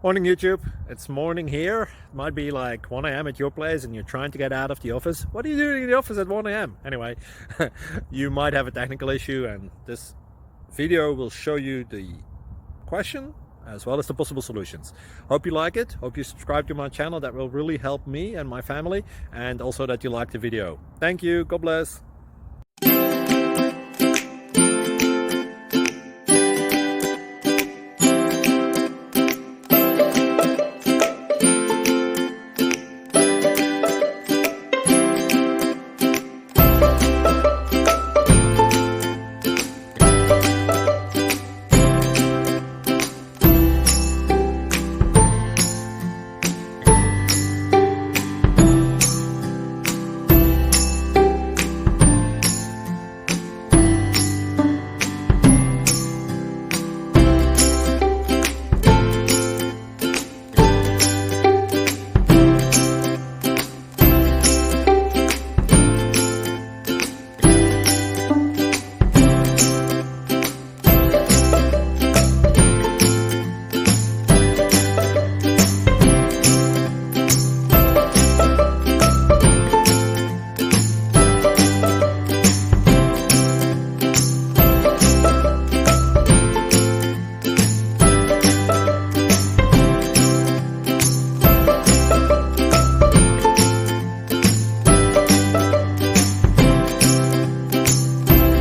Morning YouTube, it's morning here. It might be like 1 a.m. at your place and you're trying to get out of the office. What are you doing in the office at 1 a.m.? Anyway, you might have a technical issue and this video will show you the question as well as the possible solutions. Hope you like it, hope you subscribe to my channel. That will really help me and my family, and also that you like the video. Thank you, God bless.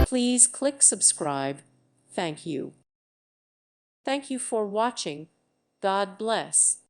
Please click subscribe. Thank you. Thank you for watching. God bless.